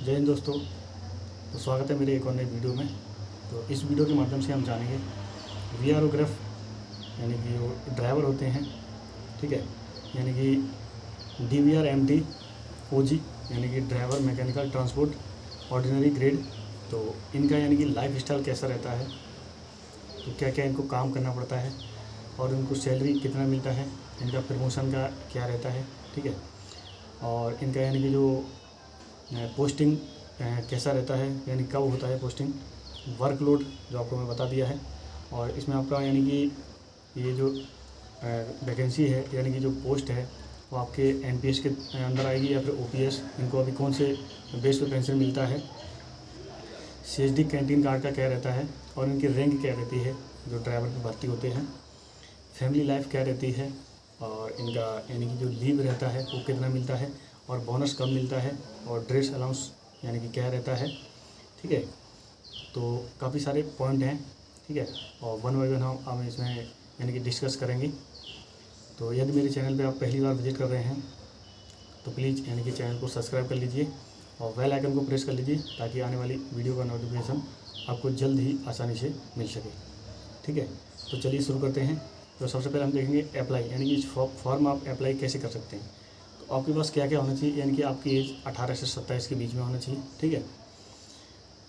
जय हिंद दोस्तों। तो स्वागत है मेरे एक और नई वीडियो में। तो इस वीडियो के माध्यम से हम जानेंगे वीआरओग्राफ यानी कि जो ड्राइवर होते हैं, ठीक है, यानी कि DVR-MT OG यानी कि driver mechanical transport ordinary grade. तो इनका यानी कि लाइफ स्टाइल कैसा रहता है, तो क्या क्या इनको काम करना पड़ता है और इनको सैलरी कितना मिलता है, इनका प्रमोशन का क्या रहता है, ठीक है, और इनका यानी कि जो पोस्टिंग कैसा रहता है, यानी कब होता है पोस्टिंग, वर्कलोड जो आपको मैं बता दिया है। और इसमें आपका यानी कि ये जो वैकेंसी है यानी कि जो पोस्ट है वो आपके NPS के अंदर आएगी या फिर OPS, इनको अभी कौन से बेस पे पेंशन मिलता है, CSD कैंटीन कार्ड का क्या रहता है और इनकी रैंक क्या रहती है जो ड्राइवर पे भर्ती होते हैं, फैमिली लाइफ क्या रहती है और इनका यानी कि जो लीव रहता है वो कितना मिलता है और बोनस कब मिलता है और ड्रेस अलाउंस यानी कि क्या रहता है, ठीक है। तो काफ़ी सारे पॉइंट हैं, ठीक है, और वन बाय वन हम इसमें यानी कि डिस्कस करेंगे। तो यदि मेरे चैनल पे आप पहली बार विजिट कर रहे हैं तो प्लीज़ यानी कि चैनल को सब्सक्राइब कर लीजिए और बेल आइकन को प्रेस कर लीजिए ताकि आने वाली वीडियो का नोटिफिकेशन आपको जल्द ही आसानी से मिल सके, ठीक है। तो चलिए शुरू करते हैं। तो सबसे पहले हम देखेंगे अप्लाई यानी कि फॉर्म आप अप्लाई कैसे कर सकते हैं। तो आपके पास क्या क्या होना चाहिए, यानी कि आपकी एज 18 से 27 के बीच में होना चाहिए, ठीक है,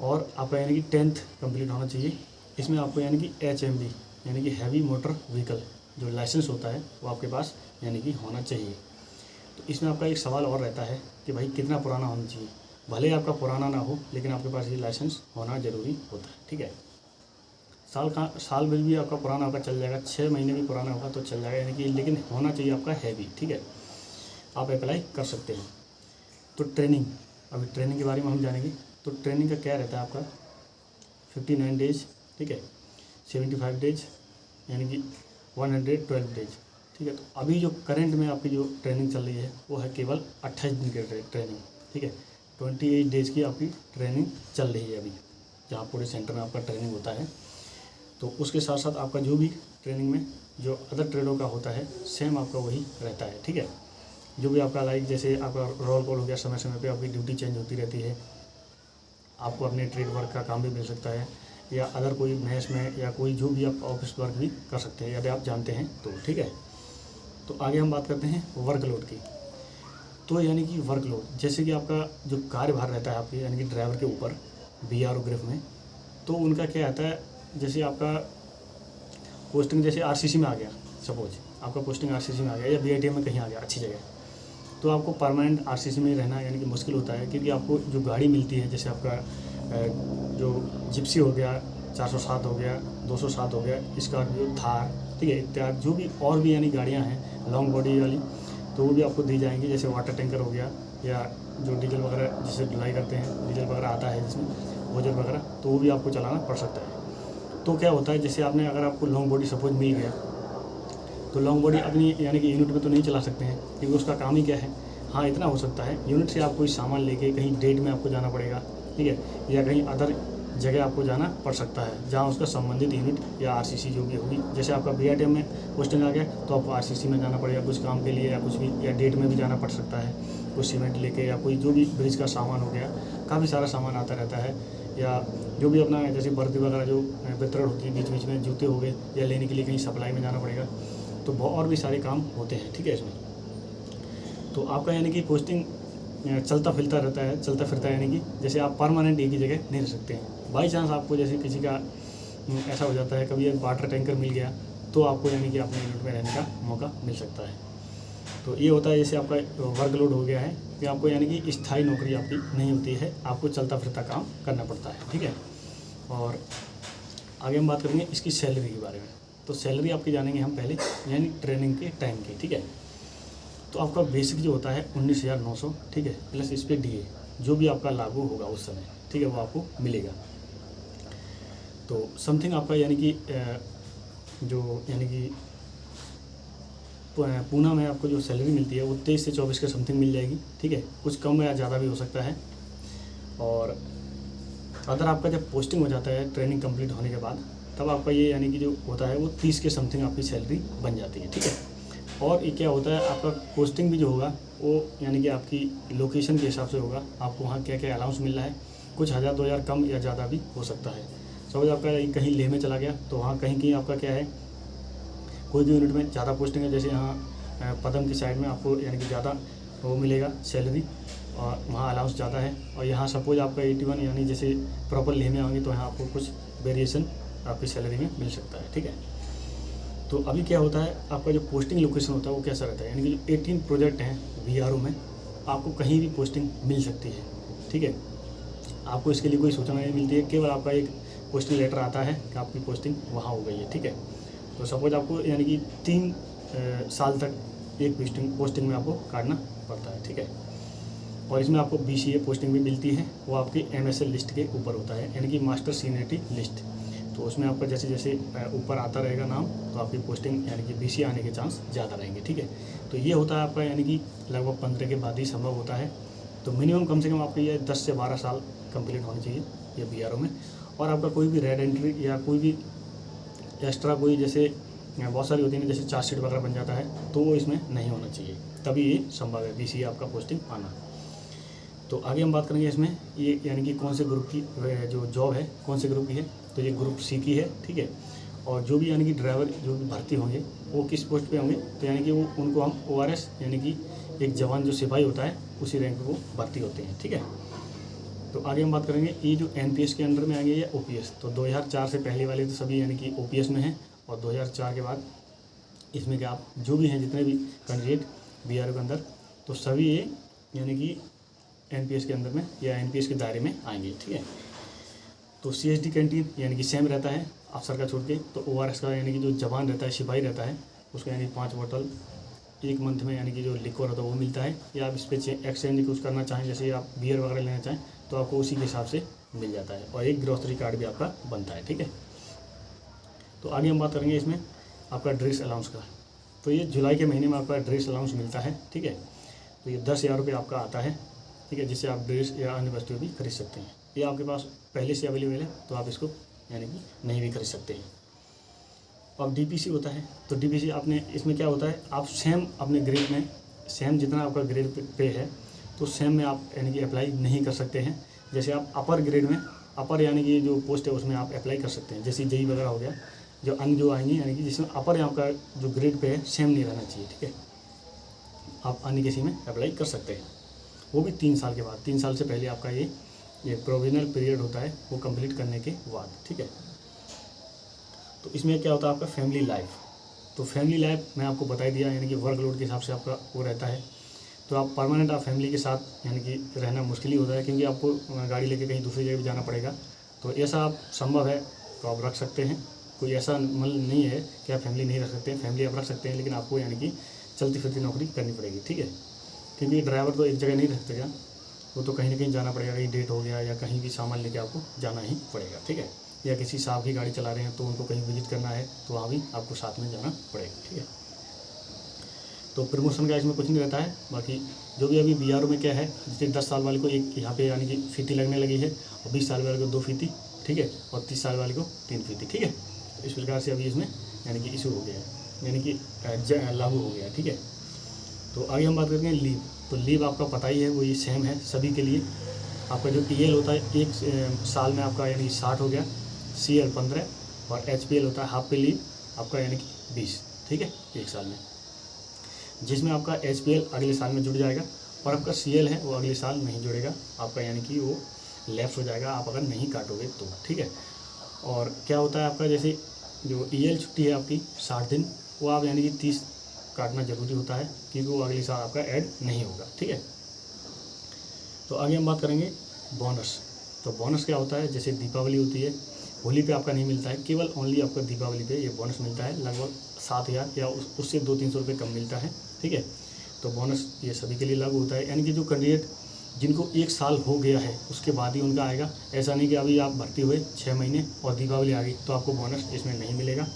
और आपका यानी कि 10th कंप्लीट होना चाहिए। इसमें आपको यानी कि HMV यानी कि हैवी मोटर व्हीकल जो लाइसेंस होता है वो आपके पास यानी कि होना चाहिए। तो इसमें आपका एक सवाल और रहता है कि भाई कितना पुराना होना चाहिए। भले आपका पुराना ना हो लेकिन आपके पास ये लाइसेंस होना ज़रूरी होता है, ठीक है। साल में भी आपका पुराना होगा चल जाएगा, 6 महीने भी पुराना होगा तो चल जाएगा, यानी कि लेकिन होना चाहिए आपका हैवी, ठीक है, आप अप्लाई कर सकते हैं। तो ट्रेनिंग, अभी ट्रेनिंग के बारे में हम जानेंगे। तो ट्रेनिंग का क्या रहता है आपका 59 डेज, ठीक है, 75 डेज यानी कि 112 डेज, ठीक है। तो अभी जो करंट में आपकी जो ट्रेनिंग चल रही है वो है केवल 28 दिन की ट्रेनिंग, ठीक है, 28 डेज़ की आपकी ट्रेनिंग चल रही है अभी, जहाँ पूरे सेंटर में आपका ट्रेनिंग होता है। तो उसके साथ साथ आपका जो भी ट्रेनिंग में जो अदर ट्रेडों का होता है सेम आपका वही रहता है, ठीक है। जो भी आपका लाइक जैसे आपका रोल कॉल हो गया, समय समय पे आपकी ड्यूटी चेंज होती रहती है, आपको अपने ट्रेड वर्क का काम भी मिल सकता है या अदर कोई मैच में या कोई जो भी आप ऑफिस वर्क भी कर सकते हैं यदि आप जानते हैं तो, ठीक है। तो आगे हम बात करते हैं वर्कलोड की। तो यानी कि वर्कलोड जैसे कि आपका जो कार्यभार रहता है आपके यानी कि ड्राइवर के ऊपर वीआरओग्राफ में, तो उनका क्या आता है, जैसे आपका पोस्टिंग जैसे RCC में आ गया, सपोज आपका पोस्टिंग RCC में आ गया या BITM में कहीं आ गया अच्छी जगह, तो आपको परमानेंट RCC में रहना यानी कि मुश्किल होता है, क्योंकि आपको जो गाड़ी मिलती है जैसे आपका जो जिप्सी हो गया, 407 हो गया, 207 हो गया, स्कॉर्पियो, थार, ठीक है, इत्यादि जो भी और भी यानी गाड़ियाँ हैं लॉन्ग बॉडी वाली, तो वो भी आपको दी जाएंगी। जैसे वाटर टैंकर हो गया या जो डीजल वगैरह जिससे ढुलाई करते हैं, डीजल वगैरह आता है जिसमें भोजन वगैरह, तो वो भी आपको चलाना पड़ सकता है। तो क्या होता है, जैसे आपने अगर आपको लॉन्ग बॉडी सपोज मिल गया तो लॉन्ग बॉडी अपनी यानी कि यूनिट में तो नहीं चला सकते हैं क्योंकि उसका काम ही क्या है। हाँ, इतना हो सकता है यूनिट से आप कोई सामान लेके कहीं डेट में आपको जाना पड़ेगा, ठीक है, या कहीं अदर जगह आपको जाना पड़ सकता है जहाँ उसका संबंधित यूनिट या RCC जो भी होगी। जैसे आपका BITM में पोस्टिंग आ गया तो आपको RCC में जाना पड़ेगा कुछ काम के लिए या कुछ भी, या डेट में भी जाना पड़ सकता है कुछ सीमेंट लेके या कोई जो भी ब्रिज का सामान हो गया, काफ़ी सारा सामान आता रहता है, या जो भी अपना जैसे वर्दी वगैरह जो वितरण होती है बीच बीच में, जूते हो गए या लेने के लिए कहीं सप्लाई में जाना पड़ेगा, तो और भी सारे काम होते हैं, ठीक है इसमें। तो आपका यानी कि पोस्टिंग चलता फिरता रहता है, चलता फिरता यानी कि जैसे आप परमानेंट एक ही जगह नहीं रह सकते हैं। बाई चांस आपको जैसे किसी का ऐसा हो जाता है, कभी एक वाटर टैंकर मिल गया तो आपको यानी कि अपने यूनिट में रहने का मौका मिल सकता है। तो ये होता है जैसे आपका वर्कलोड हो गया है कि आपको यानी कि स्थायी नौकरी आपकी नहीं होती है, आपको चलता फिरता काम करना पड़ता है, ठीक है। और आगे हम बात करेंगे इसकी सैलरी के बारे में। तो सैलरी आपकी जानेंगे हम पहले यानी ट्रेनिंग के टाइम की, ठीक है। तो आपका बेसिक जो होता है 19,900, ठीक है, प्लस इस पर DA जो भी आपका लागू होगा उस समय, ठीक है, वो आपको मिलेगा। तो समथिंग आपका यानी कि जो यानी कि पूना में आपको जो सैलरी मिलती है वो 23 से 24 के समथिंग मिल जाएगी, ठीक है, कुछ कम या ज़्यादा भी हो सकता है। और अगर आपका जब पोस्टिंग हो जाता है ट्रेनिंग कंप्लीट होने के बाद, तब आपका ये यानी कि जो होता है वो 30 के समथिंग आपकी सैलरी बन जाती है, ठीक है। और ये क्या होता है, आपका पोस्टिंग भी जो होगा वो यानी कि आपकी लोकेशन के हिसाब से होगा, आपको वहाँ क्या क्या अलाउंस मिल रहा है, कुछ 1000-2000 कम या ज़्यादा भी हो सकता है। सपोज आपका कहीं लेह में चला गया तो वहाँ कहीं कहीं आपका क्या है, कोई भी यूनिट में ज़्यादा पोस्टिंग है, जैसे यहाँ पदम की साइड में आपको यानी कि ज़्यादा वो मिलेगा सैलरी और वहाँ अलाउंस ज़्यादा है। और यहाँ सपोज आपका 81 यानी जैसे प्रॉपर लेह में होंगे तो यहाँ आपको कुछ वेरिएशन आपकी सैलरी में मिल सकता है, ठीक है। तो अभी क्या होता है, आपका जो पोस्टिंग लोकेशन होता है वो कैसा रहता है, यानी कि जो 18 प्रोजेक्ट हैं VRO में आपको कहीं भी पोस्टिंग मिल सकती है, ठीक है। आपको इसके लिए कोई सूचना नहीं मिलती है, केवल आपका एक पोस्टिंग लेटर आता है कि आपकी पोस्टिंग वहाँ हो गई है, ठीक है। तो सपोज आपको यानी कि 3 साल तक एक पोस्टिंग में आपको काटना पड़ता है, ठीक है। और इसमें आपको BCA पोस्टिंग भी मिलती है, वो आपकी MSL लिस्ट के ऊपर होता है, यानी कि मास्टर सीनियरिटी लिस्ट। तो उसमें आपका जैसे जैसे ऊपर आता रहेगा नाम तो आपकी पोस्टिंग यानी कि BCA आने के चांस ज़्यादा रहेंगे, ठीक है। तो ये होता है आपका यानी कि लगभग 15 के बाद ही संभव होता है। तो मिनिमम कम से कम आपके ये 10 से 12 साल कंप्लीट होनी चाहिए ये VRO में। और आपका कोई भी रेड एंट्री या कोई भी एक्स्ट्रा कोई जैसे बहुत सारी होती है ना, जैसे चार्जशीट वगैरह बन जाता है तो वो इसमें नहीं होना चाहिए, तभी ये संभव है BCA आपका पोस्टिंग आना। तो आगे हम बात करेंगे इसमें ये यानी कि कौन से ग्रुप की जो जॉब है कौन से ग्रुप की है, तो ये ग्रुप C की है, ठीक है। और जो भी यानी कि ड्राइवर जो भी भर्ती होंगे वो किस पोस्ट पे होंगे, तो यानी कि वो उनको हम ORS यानी कि एक जवान जो सिपाही होता है उसी रैंक पे वो भर्ती होते हैं, ठीक है। तो आगे हम बात करेंगे ये जो NPS के अंडर में आएंगे या OPS। तो 2004 से पहले वाले तो सभी यानी कि OPS में हैं, और 2004 के बाद इसमें क्या आप जो भी हैं जितने भी कैंडिडेट VRO के अंदर तो सभी ये यानी कि NPS के अंदर में या NPS के दायरे में आएंगे, ठीक है। तो CSD कैंटीन यानी कि सेम रहता है अफसर का छोड़ के। तो ORS का यानी कि जो जवान रहता है सिपाही रहता है उसको यानी 5 बोतल एक मंथ में यानी कि जो लिक्वर होता है वो मिलता है, या आप इस पर एक्सचेंज कुछ करना चाहें जैसे आप बियर वगैरह लेना चाहें तो आपको उसी के हिसाब से मिल जाता है, और एक ग्रोसरी कार्ड भी आपका बनता है, ठीक है। तो आगे हम बात करेंगे इसमें आपका ड्रेस अलाउंस का। तो ये जुलाई के महीने में आपका ड्रेस अलाउंस मिलता है, ठीक है। तो ये 10,000 रुपये आपका आता है, ठीक है, जिससे आप ड्रेस या अन्य वस्तुएं भी खरीद सकते हैं। ये आपके पास पहले से अवेलेबल है तो आप इसको यानी कि नहीं भी खरीद सकते हैं। अब DPC होता है, तो DPC आपने इसमें क्या होता है, आप सेम अपने ग्रेड में सेम जितना आपका ग्रेड पे है तो सेम में आप यानी कि अप्लाई नहीं कर सकते हैं। जैसे आप अपर ग्रेड में अपर यानी कि जो पोस्ट है उसमें आप अप्लाई कर सकते हैं, जैसे JEE वगैरह हो गया, जो अन्य जो आएंगे यानी कि जिसमें अपर आपका जो ग्रेड पे है सेम नहीं रहना चाहिए, ठीक है। आप अन्य किसी में अप्लाई कर सकते हैं, वो भी 3 साल के बाद। 3 साल से पहले आपका ये प्रोविजनल पीरियड होता है वो कंप्लीट करने के बाद, ठीक है। तो इसमें क्या होता है आपका फैमिली लाइफ। तो फैमिली लाइफ मैं आपको बता ही दिया, यानी कि वर्कलोड के हिसाब से आपका वो रहता है। तो आप परमानेंट आप फैमिली के साथ यानी कि रहना मुश्किल ही होता है, क्योंकि आपको गाड़ी लेके कहीं दूसरी जगह भी जाना पड़ेगा। तो ऐसा आप संभव है तो आप रख सकते हैं, कोई ऐसा मतलब नहीं है कि आप फैमिली नहीं रख सकते हैं, फैमिली आप रख सकते हैं, लेकिन आपको यानी कि चलती फिरती नौकरी करनी पड़ेगी, ठीक है। क्योंकि ड्राइवर तो एक जगह नहीं रह सकेगा, वो तो कहीं ना कहीं जाना पड़ेगा, कहीं डेट हो गया या कहीं भी सामान लेके आपको जाना ही पड़ेगा, ठीक है। या किसी साहब की गाड़ी चला रहे हैं तो उनको कहीं विजिट करना है तो वहाँ भी आपको साथ में जाना पड़ेगा, ठीक है। तो प्रमोशन का इसमें कुछ नहीं रहता है। बाकी जो भी अभी BRO में क्या है, जैसे 10 साल वाले को एक यहाँ पे यानी कि फीती लगने लगी है, और 20 साल वाले को 2 फीती, ठीक है, और 30 साल वाले को 3 फीती, ठीक है। इस प्रकार से अभी इसमें यानी कि इशू हो गया है, यानी कि लागू हो गया है, ठीक है। तो आगे हम बात करेंगे लीव। तो लीव आपका पता ही है वो ये सेम है सभी के लिए। आपका जो PL होता है 1 साल में आपका यानी 60 हो गया, CL 15 और HPL होता है हाफ पे लीव आपका यानी कि 20, ठीक है, 1 साल में, जिसमें आपका HPL अगले साल में जुड़ जाएगा और आपका CL है वो अगले साल नहीं जुड़ेगा आपका, यानी कि वो लैप्स हो जाएगा आप अगर नहीं काटोगे तो, ठीक है। और क्या होता है आपका जैसे जो EL छुट्टी है आपकी 60 दिन, वो आप यानी कि 30 काटना ज़रूरी होता है, क्योंकि वो अगले साल आपका ऐड नहीं होगा, ठीक है। तो आगे हम बात करेंगे बोनस। तो बोनस क्या होता है, जैसे दीपावली होती है, होली पे आपका नहीं मिलता है, केवल ओनली आपका दीपावली पे ये बोनस मिलता है, लगभग 7,000 या उससे 200-300 रुपये कम मिलता है, ठीक है। तो बोनस ये सभी के लिए लागू होता है, यानी कि जो कैंडिडेट जिनको 1 साल हो गया है उसके बाद ही उनका आएगा। ऐसा नहीं कि अभी आप भर्ती हुए 6 महीने और दीपावली आ गई तो आपको बोनस इसमें नहीं मिलेगा।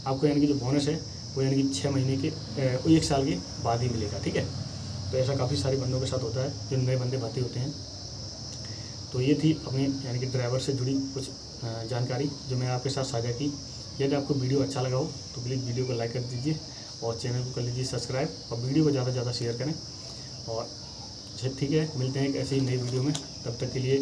आपको यानी कि जो बोनस है वो यानी कि 6 महीने के 1 साल के बाद ही मिलेगा, ठीक है। तो ऐसा काफ़ी सारे बंदों के साथ होता है जो नए बंदे भर्ती होते हैं। तो ये थी अपनी यानी कि ड्राइवर से जुड़ी कुछ जानकारी जो मैं आपके साथ साझा की। यदि आपको वीडियो अच्छा लगा हो तो प्लीज़ वीडियो को लाइक कर दीजिए और चैनल को कर लीजिए सब्सक्राइब और वीडियो को ज़्यादा से ज़्यादा शेयर करें। और ठीक है, मिलते हैं एक ऐसी ही नई वीडियो में, तब तक के लिए